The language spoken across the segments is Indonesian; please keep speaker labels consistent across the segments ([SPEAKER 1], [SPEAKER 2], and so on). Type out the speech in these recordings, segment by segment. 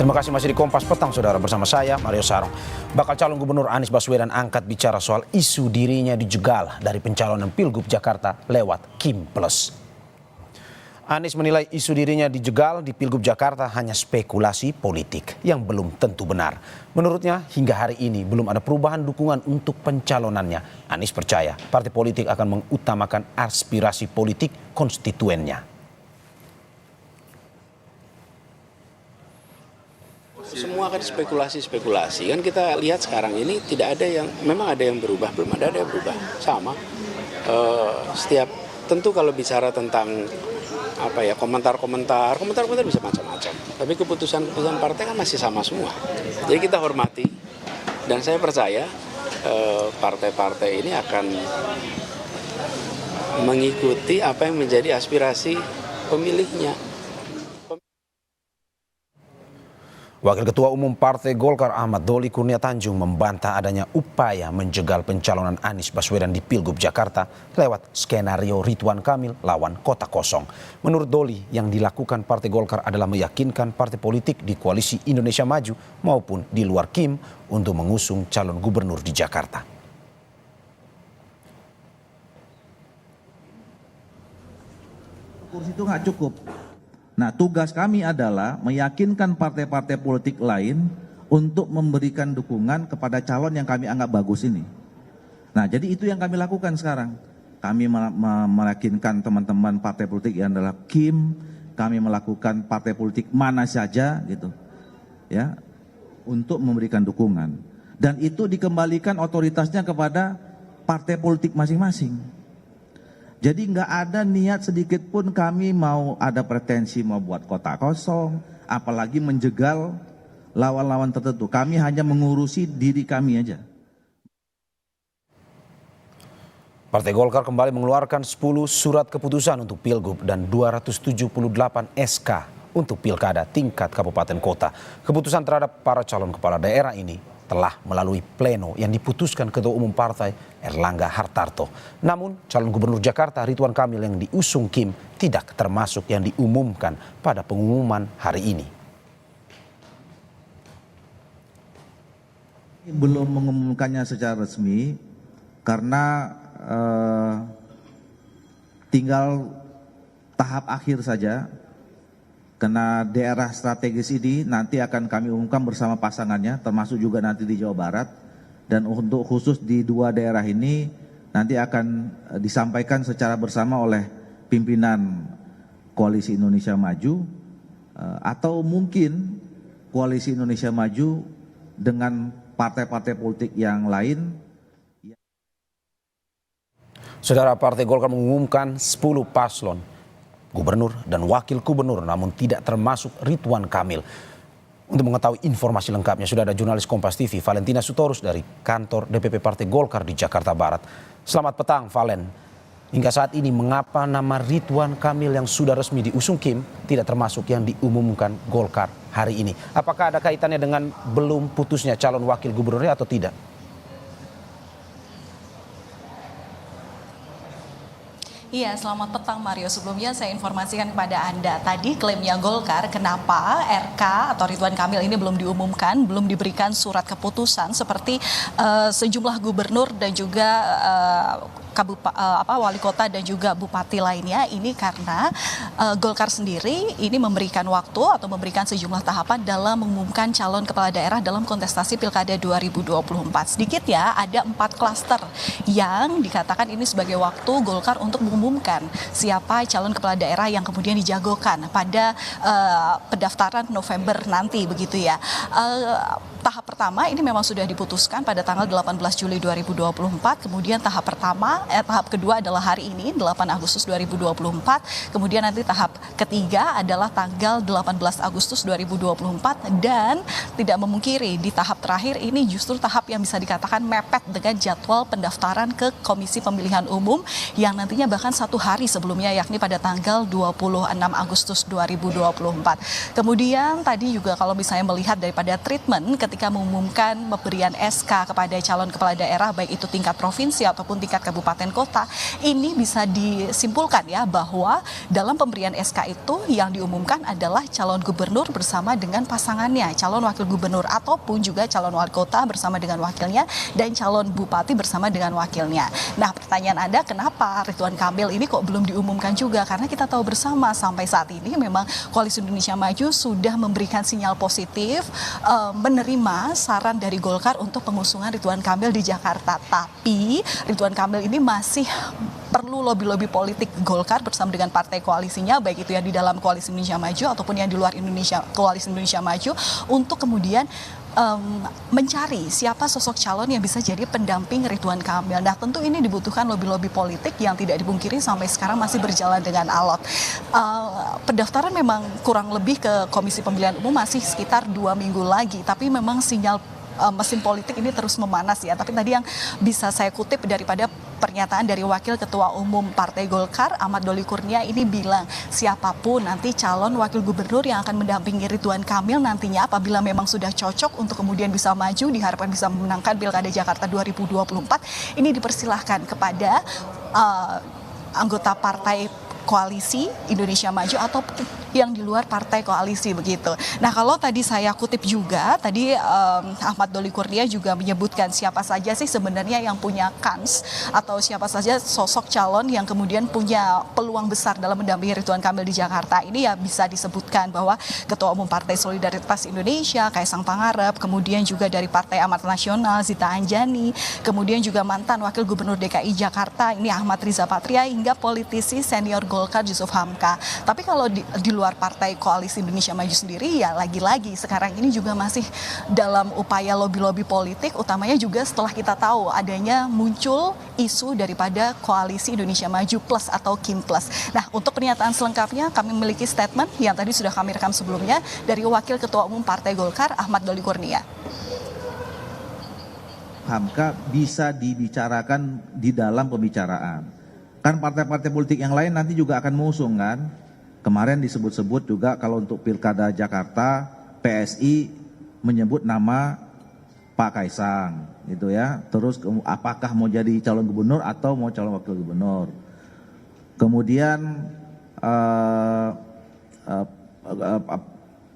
[SPEAKER 1] Terima kasih masih di Kompas Petang, saudara, bersama saya, Mario Sarong. Bakal calon gubernur Anies Baswedan angkat bicara soal isu dirinya dijegal dari pencalonan Pilgub Jakarta lewat Kim Plus. Anies menilai isu dirinya dijegal di Pilgub Jakarta hanya spekulasi politik yang belum tentu benar. Menurutnya, hingga hari ini belum ada perubahan dukungan untuk pencalonannya. Anies percaya partai politik akan mengutamakan aspirasi politik konstituennya.
[SPEAKER 2] Semua kan spekulasi kan kita lihat sekarang ini tidak ada yang, memang ada yang berubah, belum ada yang berubah, sama. Setiap tentu kalau bicara tentang komentar bisa macam-macam, tapi keputusan partai kan masih sama semua. Jadi kita hormati dan saya percaya partai-partai ini akan mengikuti apa yang menjadi aspirasi pemilihnya.
[SPEAKER 1] Wakil Ketua Umum Partai Golkar Ahmad Doli Kurnia Tanjung membantah adanya upaya menjegal pencalonan Anies Baswedan di Pilgub Jakarta lewat skenario Ridwan Kamil lawan Kota Kosong. Menurut Doli, yang dilakukan Partai Golkar adalah meyakinkan partai politik di Koalisi Indonesia Maju maupun di luar Kim untuk mengusung calon gubernur di Jakarta.
[SPEAKER 3] Kursi itu nggak cukup. Nah, tugas kami adalah meyakinkan partai-partai politik lain untuk memberikan dukungan kepada calon yang kami anggap bagus ini. Nah, jadi itu yang kami lakukan sekarang. Kami meyakinkan teman-teman partai politik yang adalah Kim, kami melakukan partai politik mana saja gitu, ya, untuk memberikan dukungan. Dan itu dikembalikan otoritasnya kepada partai politik masing-masing. Jadi nggak ada niat sedikit pun kami mau ada pretensi mau buat kota kosong, apalagi menjegal lawan-lawan tertentu. Kami hanya mengurusi diri kami aja.
[SPEAKER 1] Partai Golkar kembali mengeluarkan 10 surat keputusan untuk Pilgub dan 278 SK untuk Pilkada tingkat kabupaten kota. Keputusan terhadap para calon kepala daerah ini telah melalui pleno yang diputuskan Ketua Umum Partai Erlangga Hartarto. Namun calon gubernur Jakarta Ridwan Kamil yang diusung Kim tidak termasuk yang diumumkan pada pengumuman hari ini.
[SPEAKER 3] Belum mengumumkannya secara resmi karena tinggal tahap akhir saja. Karena daerah strategis ini nanti akan kami umumkan bersama pasangannya, termasuk juga nanti di Jawa Barat. Dan untuk khusus di 2 daerah ini nanti akan disampaikan secara bersama oleh pimpinan Koalisi Indonesia Maju, atau mungkin Koalisi Indonesia Maju dengan partai-partai politik yang lain.
[SPEAKER 1] Saudara, Partai Golkar mengumumkan 10 paslon gubernur dan wakil gubernur, namun tidak termasuk Ridwan Kamil. Untuk mengetahui informasi lengkapnya sudah ada jurnalis Kompas TV Valentina Sutorus dari kantor DPP Partai Golkar di Jakarta Barat. Selamat petang, Valen. Hingga saat ini mengapa nama Ridwan Kamil yang sudah resmi diusung Kim tidak termasuk yang diumumkan Golkar hari ini? Apakah ada kaitannya dengan belum putusnya calon wakil gubernurnya atau tidak?
[SPEAKER 4] Iya, selamat petang Mario. Sebelumnya saya informasikan kepada Anda tadi klaimnya Golkar kenapa RK atau Ridwan Kamil ini belum diumumkan, belum diberikan surat keputusan seperti sejumlah gubernur dan juga wali kota dan juga bupati lainnya. Ini karena Golkar sendiri ini memberikan waktu atau memberikan sejumlah tahapan dalam mengumumkan calon kepala daerah dalam kontestasi Pilkada 2024. Sedikitnya ada 4 klaster yang dikatakan ini sebagai waktu Golkar untuk mengumumkan siapa calon kepala daerah yang kemudian dijagokan pada pendaftaran November nanti, begitu ya. Tahap pertama ini memang sudah diputuskan pada tanggal 18 Juli 2024, kemudian tahap kedua adalah hari ini 8 Agustus 2024, kemudian nanti tahap ketiga adalah tanggal 18 Agustus 2024, dan tidak memungkiri di tahap terakhir ini justru tahap yang bisa dikatakan mepet dengan jadwal pendaftaran ke Komisi Pemilihan Umum yang nantinya bahkan 1 hari sebelumnya, yakni pada tanggal 26 Agustus 2024. Kemudian tadi juga kalau misalnya melihat daripada treatment ketika mengumumkan pemberian SK kepada calon kepala daerah baik itu tingkat provinsi ataupun tingkat kabupaten kota, ini bisa disimpulkan ya bahwa dalam pemberian SK itu yang diumumkan adalah calon gubernur bersama dengan pasangannya, calon wakil gubernur ataupun juga calon wali kota bersama dengan wakilnya dan calon bupati bersama dengan wakilnya. Nah, pertanyaan Anda, kenapa Ridwan Kamil ini kok belum diumumkan juga? Karena kita tahu bersama sampai saat ini memang Koalisi Indonesia Maju sudah memberikan sinyal positif menerima saran dari Golkar untuk pengusungan Ridwan Kamil di Jakarta. Tapi Ridwan Kamil ini masih perlu lobby-lobby politik Golkar bersama dengan partai koalisinya, baik itu yang di dalam Koalisi Indonesia Maju ataupun yang di luar Koalisi Indonesia Maju, untuk kemudian mencari siapa sosok calon yang bisa jadi pendamping Ridwan Kamil. Nah, tentu ini dibutuhkan lobby-lobby politik yang tidak dipungkiri sampai sekarang masih berjalan dengan alot. Pendaftaran memang kurang lebih ke Komisi Pemilihan Umum masih sekitar 2 minggu lagi, tapi memang sinyal mesin politik ini terus memanas ya. Tapi tadi yang bisa saya kutip daripada pernyataan dari Wakil Ketua Umum Partai Golkar, Ahmad Doli Kurnia, ini bilang siapapun nanti calon wakil gubernur yang akan mendampingi Ridwan Kamil nantinya apabila memang sudah cocok untuk kemudian bisa maju, diharapkan bisa memenangkan Pilkada Jakarta 2024, ini dipersilahkan kepada anggota partai Koalisi Indonesia Maju atau yang di luar partai koalisi begitu. Nah, kalau tadi saya kutip juga, tadi Ahmad Doli Kurnia juga menyebutkan siapa saja sih sebenarnya yang punya kans atau siapa saja sosok calon yang kemudian punya peluang besar dalam mendampingi Ridwan Kamil di Jakarta. Ini ya bisa disebutkan bahwa Ketua Umum Partai Solidaritas Indonesia, Kaisang Pangarep, kemudian juga dari Partai Amanat Nasional, Zita Anjani, kemudian juga mantan Wakil Gubernur DKI Jakarta, ini Ahmad Riza Patria, hingga politisi senior Golkar Yusuf Hamka. Tapi kalau di luar partai Koalisi Indonesia Maju sendiri, ya lagi-lagi sekarang ini juga masih dalam upaya lobby-lobby politik, utamanya juga setelah kita tahu adanya muncul isu daripada Koalisi Indonesia Maju Plus atau KIM Plus. Nah, untuk pernyataan selengkapnya kami memiliki statement yang tadi sudah kami rekam sebelumnya dari Wakil Ketua Umum Partai Golkar, Ahmad Doli Kurnia.
[SPEAKER 3] Hamka bisa dibicarakan di dalam pembicaraan. Kan partai-partai politik yang lain nanti juga akan mengusung kan. Kemarin disebut-sebut juga kalau untuk Pilkada Jakarta, PSI menyebut nama Pak Kaisang gitu ya. Terus apakah mau jadi calon gubernur atau mau calon wakil gubernur. Kemudian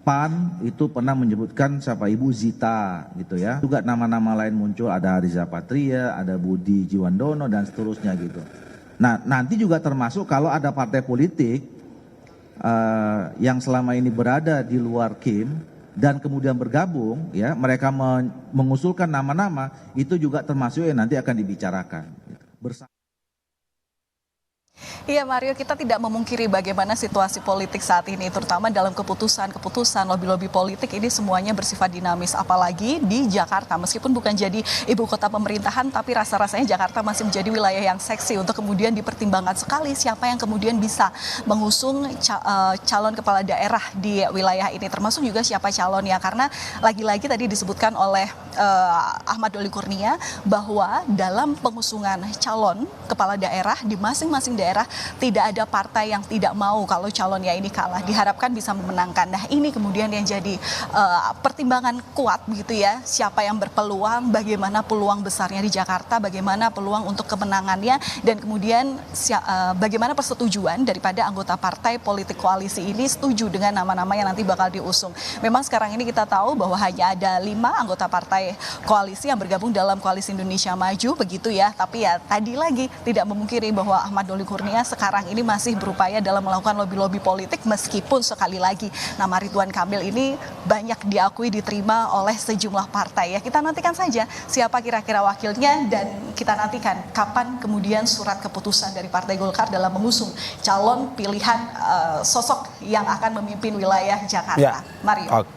[SPEAKER 3] PAN itu pernah menyebutkan siapa Ibu Zita gitu ya. Juga nama-nama lain muncul, ada Riza Patria, ada Budi Jiwandono dan seterusnya gitu. Nah, nanti juga termasuk kalau ada partai politik yang selama ini berada di luar KIM dan kemudian bergabung, ya mereka mengusulkan nama-nama, itu juga termasuk yang nanti akan dibicarakan. Bersama.
[SPEAKER 4] Iya Mario, kita tidak memungkiri bagaimana situasi politik saat ini, terutama dalam keputusan-keputusan lobby-lobby politik ini semuanya bersifat dinamis, apalagi di Jakarta. Meskipun bukan jadi ibu kota pemerintahan, tapi rasa-rasanya Jakarta masih menjadi wilayah yang seksi untuk kemudian dipertimbangkan sekali siapa yang kemudian bisa mengusung calon kepala daerah di wilayah ini, termasuk juga siapa calonnya. Karena lagi-lagi tadi disebutkan oleh Ahmad Doli Kurnia bahwa dalam pengusungan calon kepala daerah di masing-masing daerah tidak ada partai yang tidak mau kalau calonnya ini kalah, diharapkan bisa memenangkan. Nah, ini kemudian yang jadi pertimbangan kuat begitu ya, siapa yang berpeluang, bagaimana peluang besarnya di Jakarta, bagaimana peluang untuk kemenangannya, dan kemudian bagaimana persetujuan daripada anggota partai politik koalisi ini setuju dengan nama-nama yang nanti bakal diusung. Memang sekarang ini kita tahu bahwa hanya ada 5 anggota partai koalisi yang bergabung dalam Koalisi Indonesia Maju begitu ya, tapi ya tadi lagi tidak memungkiri bahwa Ahmad Doli Kurnia sekarang ini masih berupaya dalam melakukan lobby-lobby politik, meskipun sekali lagi nama Ridwan Kamil ini banyak diakui diterima oleh sejumlah partai ya. Kita nantikan saja siapa kira-kira wakilnya, dan kita nantikan kapan kemudian surat keputusan dari Partai Golkar dalam mengusung calon pilihan sosok yang akan memimpin wilayah Jakarta.
[SPEAKER 1] Ya.
[SPEAKER 4] Mario.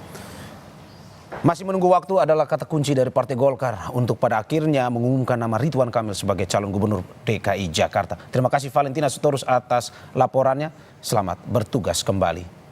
[SPEAKER 1] Masih menunggu waktu adalah kata kunci dari Partai Golkar untuk pada akhirnya mengumumkan nama Ridwan Kamil sebagai calon gubernur DKI Jakarta. Terima kasih Valentina Sitorus atas laporannya. Selamat bertugas kembali.